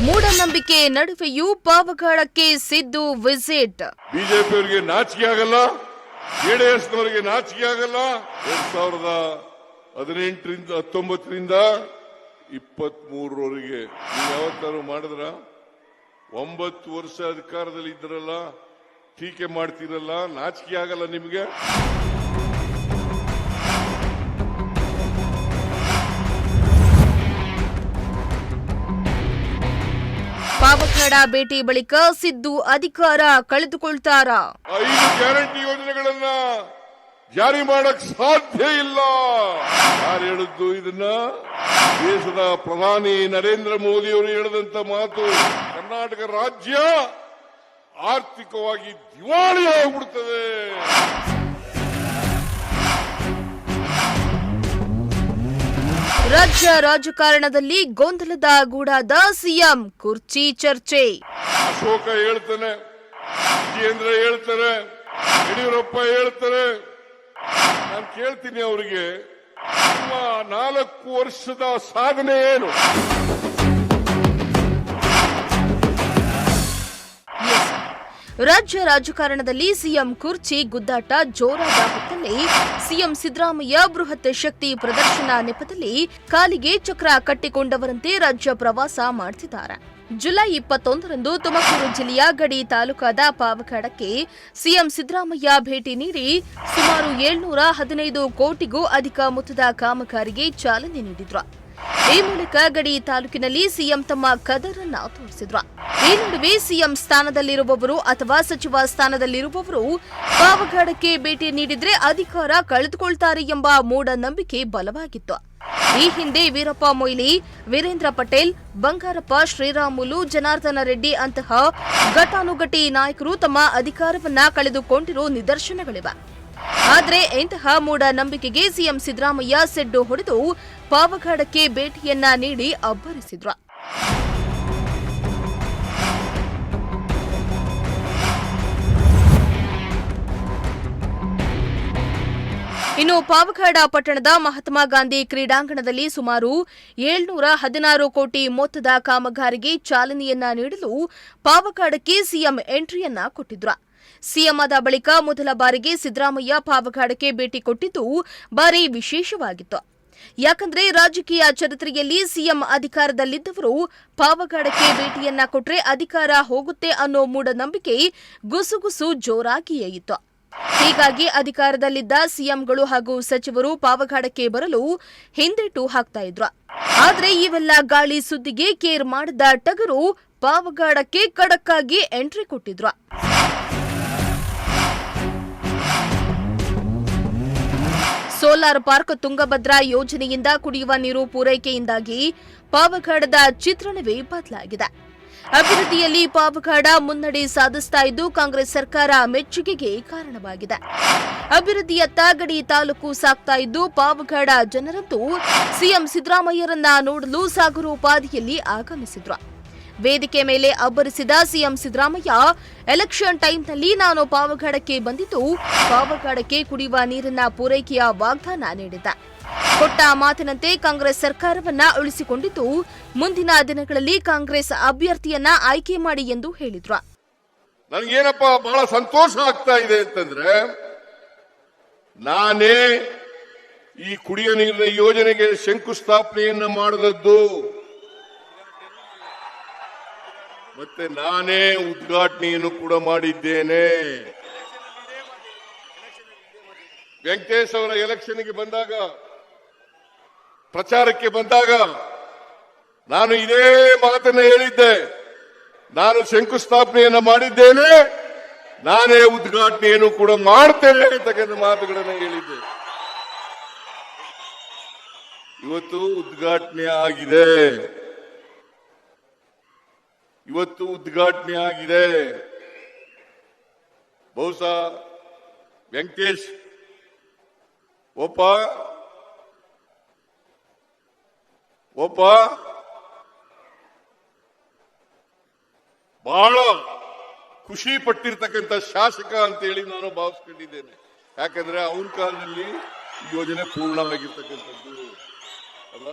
ಮೂಢನಂಬಿಕೆ ನಡುವೆಯೂ ಪಾವಗಡಕ್ಕೆ ಸಿದ್ದು ವಿಸಿಟ್. ಬಿಜೆಪಿಯವರಿಗೆ ನಾಚಿಕೆ ಆಗಲ್ಲ, ಜೆಡಿಎಸ್ನವರಿಗೆ ನಾಚಿಕೆ ಆಗಲ್ಲ. 2018ರಿಂದ 19ರಿಂದ 23ರವರೆಗೆ ನೀವು ಯಾವತ್ತಾರು ಮಾಡಿದ್ರ? 9 ವರ್ಷ ಅಧಿಕಾರದಲ್ಲಿ ಇದ್ರಲ್ಲ, ಟೀಕೆ ಮಾಡ್ತಿರಲ್ಲ, ನಾಚಿಕೆ ಆಗಲ್ಲ ನಿಮಗೆ? ಪಾವಗಡ ಭೇಟಿ ಬಳಿಕ ಸಿದ್ದು ಅಧಿಕಾರ ಕಳೆದುಕೊಳ್ತಾರಾ? 5 ಗ್ಯಾರಂಟಿ ಯೋಜನೆಗಳನ್ನ ಜಾರಿ ಮಾಡಕ್ ಸಾಧ್ಯ ಇಲ್ಲ. ಯಾರು ಹೇಳಿದ್ದು ಇದನ್ನ? ದೇಶದ ಪ್ರಧಾನಿ ನರೇಂದ್ರ ಮೋದಿ ಅವರು ಹೇಳಿದಂತ ಮಾತು. ಕರ್ನಾಟಕ ರಾಜ್ಯ ಆರ್ಥಿಕವಾಗಿ ದಿವಾಳಿಯಾಗ್ಬಿಡ್ತದೆ. ರಾಜ್ಯ ರಾಜಕಾರಣದಲ್ಲಿ ಗೊಂದಲದ ಗೂಡಾದ ಸಿಎಂ ಕುರ್ಚಿ ಚರ್ಚೆ. ಅಶೋಕ ಹೇಳ್ತಾನೆ, ವಿಜಯೇಂದ್ರ ಹೇಳ್ತಾರೆ, ಯಡಿಯೂರಪ್ಪ ಹೇಳ್ತಾರೆ. ನಾನು ಕೇಳ್ತೀನಿ ಅವರಿಗೆ, ನಿಮ್ಮ 4 ವರ್ಷದ ಸಾಧನೆ ಏನು? ರಾಜ್ಯ ರಾಜಕಾರಣದಲ್ಲಿ ಸಿಎಂ ಕುರ್ಚಿ ಗುದ್ದಾಟ ಜೋರಾದ ಹೊತ್ತಲ್ಲಿ ಸಿಎಂ ಸಿದ್ದರಾಮಯ್ಯ ಬೃಹತ್ ಶಕ್ತಿ ಪ್ರದರ್ಶನ ನೆಪದಲ್ಲಿ ಕಾಲಿಗೆ ಚಕ್ರ ಕಟ್ಟಿಕೊಂಡವರಂತೆ ರಾಜ್ಯ ಪ್ರವಾಸ ಮಾಡ್ತಿದ್ದಾರೆ. ಜುಲೈ 21ರಂದು ತುಮಕೂರು ಜಿಲ್ಲೆಯ ಗಡಿ ತಾಲೂಕಾದ ಪಾವಗಡಕ್ಕೆ ಸಿಎಂ ಸಿದ್ದರಾಮಯ್ಯ ಭೇಟಿ ನೀಡಿ ಸುಮಾರು 715 ಕೋಟಿಗೂ ಅಧಿಕ ಮೊತ್ತದ ಕಾಮಗಾರಿಗೆ ಚಾಲನೆ ನೀಡಿದ್ರು. ಈ ಮೂಲಕ ಗಡಿ ತಾಲೂಕಿನಲ್ಲಿ ಸಿಎಂ ತಮ್ಮ ಕದರನ್ನ ತೋರಿಸಿದ್ರು. ಈ ನಡುವೆ ಸಿಎಂ ಸ್ಥಾನದಲ್ಲಿರುವವರು ಅಥವಾ ಸಚಿವ ಸ್ಥಾನದಲ್ಲಿರುವವರು ಪಾವಗಡಕ್ಕೆ ಭೇಟಿ ನೀಡಿದ್ರೆ ಅಧಿಕಾರ ಕಳೆದುಕೊಳ್ತಾರೆ ಎಂಬ ಮೂಢನಂಬಿಕೆ ಬಲವಾಗಿತ್ತು. ಈ ಹಿಂದೆ ವೀರಪ್ಪ ಮೊಯ್ಲಿ, ವೀರೇಂದ್ರ ಪಟೇಲ್, ಬಂಗಾರಪ್ಪ ಶ್ರೀರಾಮುಲು, ಜನಾರ್ದನ ರೆಡ್ಡಿ ಅಂತಹ ಘಟಾನುಘಟಿ ನಾಯಕರು ತಮ್ಮ ಅಧಿಕಾರವನ್ನ ಕಳೆದುಕೊಂಡಿರೋ ನಿದರ್ಶನಗಳಿವೆ. ಆದರೆ ಇಂತಹ ಮೂಢನಂಬಿಕೆಗೆ ಸಿಎಂ ಸಿದ್ದರಾಮಯ್ಯ ಸೆಡ್ಡು ಹೊಡೆದು ಪಾವಗಡಕ್ಕೆ ಭೇಟಿಯನ್ನ ನೀಡಿ ಅಬ್ಬರಿಸಿದ್ರು. ಇನ್ನು ಪಾವಗಡ ಪಟ್ಟಣದ ಮಹಾತ್ಮ ಗಾಂಧಿ ಕ್ರೀಡಾಂಗಣದಲ್ಲಿ ಸುಮಾರು 716 ಕೋಟಿ ಮೊತ್ತದ ಕಾಮಗಾರಿಗೆ ಚಾಲನೆಯನ್ನ ನೀಡಲು ಪಾವಗಡಕ್ಕೆ ಸಿಎಂ ಎಂಟ್ರಿಯನ್ನ ಕೊಟ್ಟಿದ್ರು. ಸಿಎಂ ಆದ ಬಳಿಕ ಮೊದಲ ಬಾರಿಗೆ ಸಿದ್ದರಾಮಯ್ಯ ಪಾವಗಡಕ್ಕೆ ಭೇಟಿ ಕೊಟ್ಟಿದ್ದು ಭಾರಿ ವಿಶೇಷವಾಗಿತ್ತು. ಯಾಕಂದ್ರೆ ರಾಜಕೀಯ ಚರಿತ್ರೆಯಲ್ಲಿ ಸಿಎಂ ಅಧಿಕಾರದಲ್ಲಿದ್ದವರು ಪಾವಗಡಕ್ಕೆ ಭೇಟಿಯನ್ನ ಕೊಟ್ರೆ ಅಧಿಕಾರ ಹೋಗುತ್ತೆ ಅನ್ನೋ ಮೂಢನಂಬಿಕೆ ಗುಸುಗುಸು ಜೋರಾಗಿಯೇ ಇತ್ತು. ಹೀಗಾಗಿ ಅಧಿಕಾರದಲ್ಲಿದ್ದ ಸಿಎಂಗಳು ಹಾಗೂ ಸಚಿವರು ಪಾವಗಡಕ್ಕೆ ಬರಲು ಹಿಂದೇಟು ಹಾಕ್ತಾ ಇದ್ರು. ಆದ್ರೆ ಇವೆಲ್ಲ ಗಾಳಿ ಸುದ್ದಿಗೆ ಕೇರ್ ಮಾಡದ ಟಗರು ಪಾವಗಡಕ್ಕೆ ಖಡಕ್ಕಾಗಿ ಎಂಟ್ರಿ ಕೊಟ್ಟಿದ್ರು. ಸೋಲಾರ್ ಪಾರ್ಕ್ ತುಂಗಭದ್ರಾ ಯೋಜನೆಯಿಂದ ಕುಡಿಯುವ ನೀರು ಪೂರೈಕೆಯಿಂದಾಗಿ ಪಾವಗಡದ ಚಿತ್ರಣವೇ ಬದಲಾಗಿದೆ. ಅಭಿವೃದ್ಧಿಯಲ್ಲಿ ಪಾವಗಡ ಮುನ್ನಡೆ ಸಾಧಿಸ್ತಾ ಇದ್ದು ಕಾಂಗ್ರೆಸ್ ಸರ್ಕಾರ ಮೆಚ್ಚುಗೆಗೆ ಕಾರಣವಾಗಿದೆ. ಅಭಿವೃದ್ಧಿಯತ್ತ ಗಡಿ ತಾಲೂಕು ಸಾಗ್ತಾ ಇದ್ದು ಪಾವಗಡ ಜನರಂತೂ ಸಿಎಂ ಸಿದ್ದರಾಮಯ್ಯರನ್ನ ನೋಡಲು ಸಾಗರೋಪಾದಿಯಲ್ಲಿ ಆಗಮಿಸಿದ್ರು. ವೇದಿಕೆ ಮೇಲೆ ಅಬ್ಬರಿಸಿದ ಸಿಎಂ ಸಿದ್ದರಾಮಯ್ಯ, ಎಲೆಕ್ಷನ್ ಟೈಮ್ನಲ್ಲಿ ನಾನು ಪಾವಗಡಕ್ಕೆ ಬಂದಿದ್ದು ಪಾವಗಡಕ್ಕೆ ಕುಡಿಯುವ ನೀರಿನ ಪೂರೈಕೆಯ ವಾಗ್ದಾನ ನೀಡಿದ್ದೆ. ಕೊಟ್ಟ ಮಾತಿನಂತೆ ಕಾಂಗ್ರೆಸ್ ಸರ್ಕಾರವನ್ನ ಉಳಿಸಿಕೊಂಡಿದ್ದು ಮುಂದಿನ ದಿನಗಳಲ್ಲಿ ಕಾಂಗ್ರೆಸ್ ಅಭ್ಯರ್ಥಿಯನ್ನ ಆಯ್ಕೆ ಮಾಡಿ ಎಂದು ಹೇಳಿದ್ರು. ನನಗೇನಪ್ಪ ಬಹಳ ಸಂತೋಷ ಆಗ್ತಾ ಇದೆ ಅಂತಂದ್ರೆ, ನಾನೇ ಈ ಕುಡಿಯುವ ನೀರಿನ ಯೋಜನೆಗೆ ಶಂಕುಸ್ಥಾಪನೆಯನ್ನ ಮಾಡಿದದ್ದು, ಮತ್ತೆ ನಾನೇ ಉದ್ಘಾಟನೆಯನ್ನು ಕೂಡ ಮಾಡಿದ್ದೇನೆ. ವೆಂಕಟೇಶ್ ಅವರ ಎಲೆಕ್ಷನ್ಗೆ ಬಂದಾಗ, ಪ್ರಚಾರಕ್ಕೆ ಬಂದಾಗ ನಾನು ಇದೇ ಮಾತನ್ನ ಹೇಳಿದ್ದೆ. ನಾನು ಶಂಕುಸ್ಥಾಪನೆಯನ್ನ ಮಾಡಿದ್ದೇನೆ, ನಾನೇ ಉದ್ಘಾಟನೆಯನ್ನು ಕೂಡ ಮಾಡ್ತೇನೆ ಅಂತಕ್ಕಂಥ ಮಾತುಗಳನ್ನು ಹೇಳಿದ್ದೆ. ಇವತ್ತು ಉದ್ಘಾಟನೆ ಆಗಿದೆ. ಬಹುಶಃ ವೆಂಕಟೇಶ್ ಒಬ್ಬ ಬಹಳ ಖುಷಿ ಪಟ್ಟಿರ್ತಕ್ಕಂಥ ಶಾಸಕ ಅಂತೇಳಿ ನಾನು ಭಾವಿಸ್ಕೊಂಡಿದ್ದೇನೆ. ಯಾಕಂದ್ರೆ ಅವನ ಕಾಲದಲ್ಲಿ ಈ ಯೋಜನೆ ಪೂರ್ಣವಾಗಿರ್ತಕ್ಕಂಥದ್ದು ಅಲ್ಲ.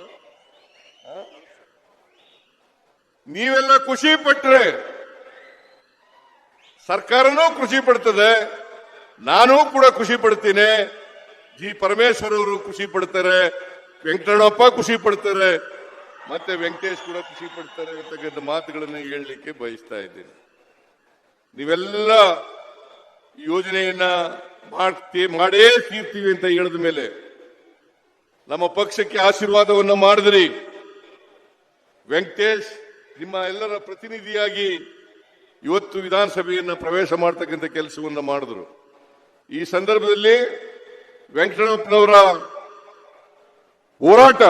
ನೀವೆಲ್ಲ ಖುಷಿ ಪಟ್ರೆ ಸರ್ಕಾರನೂ ಖುಷಿ ಪಡ್ತದೆ, ನಾನೂ ಕೂಡ ಖುಷಿ ಪಡ್ತೀನಿ, ಜಿ ಪರಮೇಶ್ವರ್ ಅವರು ಖುಷಿ ಪಡ್ತಾರೆ, ವೆಂಕಟರಮಣಪ್ಪ ಖುಷಿ ಪಡ್ತಾರೆ, ಮತ್ತೆ ವೆಂಕಟೇಶ್ ಕೂಡ ಖುಷಿ ಪಡ್ತಾರೆ ಅಂತಕ್ಕಂಥ ಮಾತುಗಳನ್ನು ಹೇಳಲಿಕ್ಕೆ ಬಯಸ್ತಾ ಇದ್ದೀನಿ. ನೀವೆಲ್ಲ ಯೋಜನೆಯನ್ನ ಮಾಡೇ ತೀರ್ತೀವಿ ಅಂತ ಹೇಳಿದ ಮೇಲೆ ನಮ್ಮ ಪಕ್ಷಕ್ಕೆ ಆಶೀರ್ವಾದವನ್ನ ಮಾಡಿದ್ರಿ. ವೆಂಕಟೇಶ್ ನಿಮ್ಮ ಎಲ್ಲರ ಪ್ರತಿನಿಧಿಯಾಗಿ ಇವತ್ತು ವಿಧಾನಸಭೆಯನ್ನ ಪ್ರವೇಶ ಮಾಡತಕ್ಕಂಥ ಕೆಲಸವನ್ನ ಮಾಡಿದ್ರು. ಈ ಸಂದರ್ಭದಲ್ಲಿ ವೆಂಕಟರಮಣಪ್ಪನವರ ಹೋರಾಟ,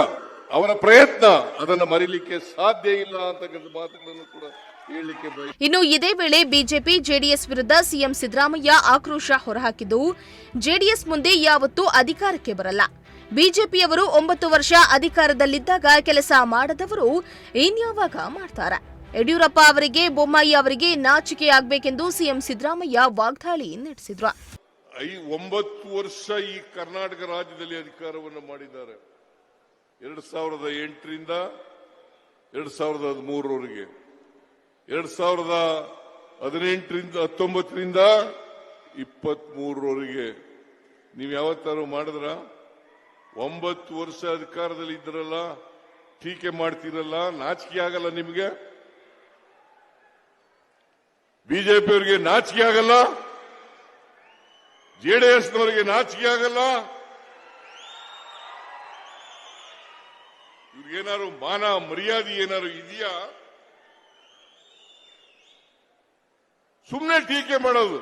ಅವರ ಪ್ರಯತ್ನ ಅದನ್ನು ಮರೀಲಿಕ್ಕೆ ಸಾಧ್ಯ ಇಲ್ಲ ಅಂತಕ್ಕಂಥ ಮಾತುಗಳನ್ನು ಕೂಡ ಹೇಳಲಿಕ್ಕೆ ಬಯಸ್ತೀನಿ. ಇನ್ನು ಇದೇ ವೇಳೆ ಬಿಜೆಪಿ ಜೆಡಿಎಸ್ ವಿರುದ್ಧ ಸಿಎಂ ಸಿದ್ದರಾಮಯ್ಯ ಆಕ್ರೋಶ ಹೊರಹಾಕಿದ್ದು, ಜೆಡಿಎಸ್ ಮುಂದೆ ಯಾವತ್ತೂ ಅಧಿಕಾರಕ್ಕೆ ಬರಲ್ಲ, ಬಿಜೆಪಿಯವರು 9 ವರ್ಷ ಅಧಿಕಾರದಲ್ಲಿದ್ದಾಗ ಕೆಲಸ ಮಾಡದವರು ಇನ್ಯಾವಾಗ ಮಾಡ್ತಾರೆ, ಯಡಿಯೂರಪ್ಪ ಅವರಿಗೆ ಬೊಮ್ಮಾಯಿ ಅವರಿಗೆ ನಾಚಿಕೆ ಆಗಬೇಕೆಂದು ಸಿಎಂ ಸಿದ್ದರಾಮಯ್ಯ ವಾಗ್ದಾಳಿ ನಡೆಸಿದ್ರು. 9 ವರ್ಷ ಈ ಕರ್ನಾಟಕ ರಾಜ್ಯದಲ್ಲಿ ಅಧಿಕಾರವನ್ನು ಮಾಡಿದ್ದಾರೆ. 2008ರಿಂದ 2013ರವರೆಗೆ, 2018ರಿಂದ 19ರಿಂದ 23ರವರೆಗೆ ನೀವು ಯಾವತ್ತಾರು ಮಾಡಿದ್ರ? 9 ವರ್ಷ ಅಧಿಕಾರದಲ್ಲಿ ಇದ್ರಲ್ಲ, ಟೀಕೆ ಮಾಡ್ತಿರಲ್ಲ, ನಾಚಿಕೆ ಆಗಲ್ಲ ನಿಮಗೆ? ಬಿಜೆಪಿಯವರಿಗೆ ನಾಚಿಕೆ ಆಗಲ್ಲ? ಜೆಡಿಎಸ್ನವರಿಗೆ ನಾಚಿಕೆ ಆಗಲ್ಲ? ಇವ್ರಿಗೇನಾದ್ರು ಮಾನ ಮರ್ಯಾದೆ ಏನಾದ್ರು ಇದೆಯಾ? ಸುಮ್ಮನೆ ಟೀಕೆ ಮಾಡೋದು.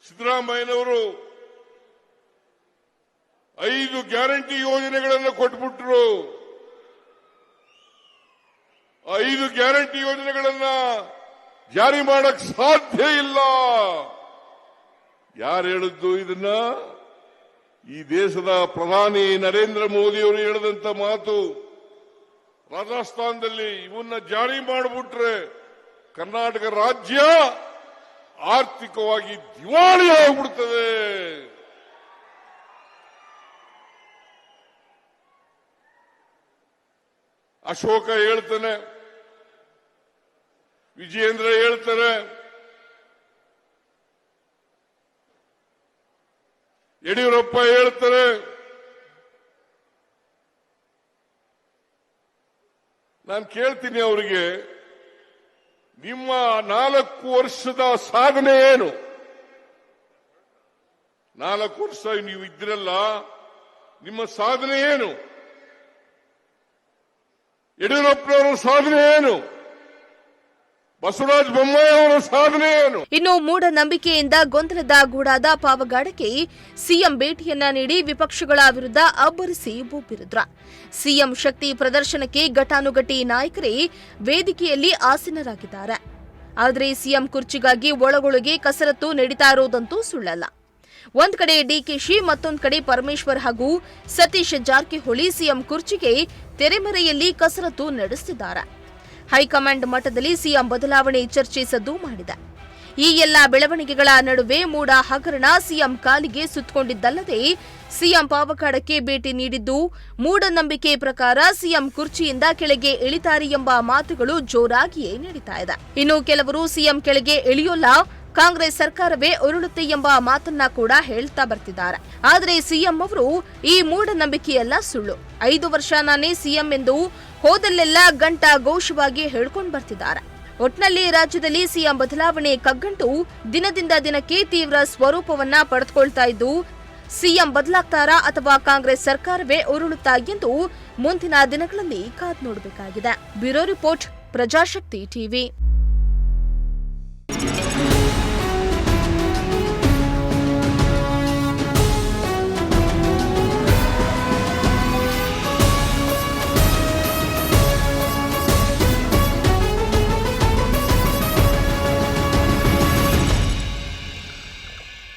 ಸಿದ್ದರಾಮಯ್ಯನವರು 5 ಗ್ಯಾರಂಟಿ ಯೋಜನೆಗಳನ್ನು ಕೊಟ್ಬಿಟ್ರು. 5 ಗ್ಯಾರಂಟಿ ಯೋಜನೆಗಳನ್ನ ಜಾರಿ ಮಾಡಕ್ ಸಾಧ್ಯ ಇಲ್ಲ. ಯಾರು ಹೇಳಿದ್ದು ಇದನ್ನ? ಈ ದೇಶದ ಪ್ರಧಾನಿ ನರೇಂದ್ರ ಮೋದಿ ಅವರು ಹೇಳಿದಂತ ಮಾತು. ರಾಜಸ್ಥಾನದಲ್ಲಿ ಇವನ್ನ ಜಾರಿ ಮಾಡಿಬಿಟ್ರೆ ಕರ್ನಾಟಕ ರಾಜ್ಯ ಆರ್ಥಿಕವಾಗಿ ದಿವಾಳಿ ಆಗಿಬಿಡ್ತದೆ. ಅಶೋಕ ಹೇಳ್ತಾನೆ, ವಿಜಯೇಂದ್ರ ಹೇಳ್ತಾರೆ, ಯಡಿಯೂರಪ್ಪ ಹೇಳ್ತಾರೆ. ನಾನು ಕೇಳ್ತೀನಿ ಅವರಿಗೆ, ನಿಮ್ಮ 4 ವರ್ಷದ ಸಾಧನೆ ಏನು? 4 ವರ್ಷ ನೀವು ಇದ್ರಲ್ಲ, ನಿಮ್ಮ ಸಾಧನೆ ಏನು? ಯಡಿಯೂರಪ್ಪನವರ ಸಾಧನೆ ಏನು? ಬಸವರಾಜ ಬೊಮ್ಮಾಯಿ ಅವರ ಸಾಧನೆ ಏನು? ಇನ್ನು ಮೂಢನಂಬಿಕೆಯಿಂದ ಗೊಂದಲದ ಗೂಡಾದ ಪಾವಗಡಕ್ಕೆ ಸಿಎಂ ಭೇಟಿಯನ್ನ ನೀಡಿ ವಿಪಕ್ಷಗಳ ವಿರುದ್ಧ ಅಬ್ಬರಿಸಿ ಬೊಬ್ಬಿರಿದ್ರ. ಸಿಎಂ ಶಕ್ತಿ ಪ್ರದರ್ಶನಕ್ಕೆ ಘಟಾನುಘಟಿ ನಾಯಕರೇ ವೇದಿಕೆಯಲ್ಲಿ ಆಸೀನರಾಗಿದ್ದಾರೆ. ಆದರೆ ಸಿಎಂ ಕುರ್ಚಿಗಾಗಿ ಒಳಗೊಳಗೆ ಕಸರತ್ತು ನಡೀತಾ ಇರೋದಂತೂ ಸುಳ್ಳಲ್ಲ. ಒಂದ್ ಕಡೆ ಡಿಕೆಶಿ, ಮತ್ತೊಂದು ಕಡೆ ಪರಮೇಶ್ವರ್ ಹಾಗೂ ಸತೀಶ್ ಜಾರಕಿಹೊಳಿ ಸಿಎಂ ಕುರ್ಚಿಗೆ ತೆರೆಮರೆಯಲ್ಲಿ ಕಸರತ್ತು ನಡೆಸುತ್ತಿದ್ದಾರೆ. ಹೈಕಮಾಂಡ್ ಮಟ್ಟದಲ್ಲಿ ಸಿಎಂ ಬದಲಾವಣೆ ಚರ್ಚೆ ಸದ್ದು ಮಾಡಿದೆ. ಈ ಎಲ್ಲ ಬೆಳವಣಿಗೆಗಳ ನಡುವೆ ಮೂಡ ಹಗರಣ ಸಿಎಂ ಕಾಲಿಗೆ ಸುತ್ತಕೊಂಡಿದ್ದಲ್ಲದೆ ಸಿಎಂ ಪಾವಗಡಕ್ಕೆ ಭೇಟಿ ನೀಡಿದ್ದು ಮೂಢನಂಬಿಕೆ ಪ್ರಕಾರ ಸಿಎಂ ಕುರ್ಚಿಯಿಂದ ಕೆಳಗೆ ಇಳಿತಾರೆ ಎಂಬ ಮಾತುಗಳು ಜೋರಾಗಿಯೇ ನಡೀತಾ ಇದೆ. ಇನ್ನು ಕೆಲವರು ಸಿಎಂ ಕೆಳಗೆ ಇಳಿಯೋಲ್ಲ, ಕಾಂಗ್ರೆಸ್ ಸರ್ಕಾರವೇ ಉರುಳುತ್ತೆ ಎಂಬ ಮಾತನ್ನ ಕೂಡ ಹೇಳ್ತಾ ಬರ್ತಿದ್ದಾರೆ. ಆದರೆ ಸಿಎಂ ಅವರು ಈ ಮೂಢನಂಬಿಕೆಯೆಲ್ಲ ಸುಳ್ಳು. 5 ವರ್ಷ ನಾನೇ ಸಿಎಂ ಎಂದು ಹೋದಲ್ಲೆಲ್ಲ ಗಂಟಾ ಘೋಷವಾಗಿ ಹೇಳ್ಕೊಂಡು ಬರ್ತಿದ್ದಾರೆ. ಒಟ್ನಲ್ಲಿ ರಾಜ್ಯದಲ್ಲಿ ಸಿಎಂ ಬದಲಾವಣೆ ಕಗ್ಗಂಟು ದಿನದಿಂದ ದಿನಕ್ಕೆ ತೀವ್ರ ಸ್ವರೂಪವನ್ನ ಪಡೆದುಕೊಳ್ತಾ ಇದ್ದು, ಸಿಎಂ ಬದಲಾಗ್ತಾರಾ ಅಥವಾ ಕಾಂಗ್ರೆಸ್ ಸರ್ಕಾರವೇ ಉರುಳುತ್ತಾ ಎಂದು ಮುಂದಿನ ದಿನಗಳಲ್ಲಿ ಕಾದು ನೋಡಬೇಕಾಗಿದೆ. Bureau report, Prajashakti TV.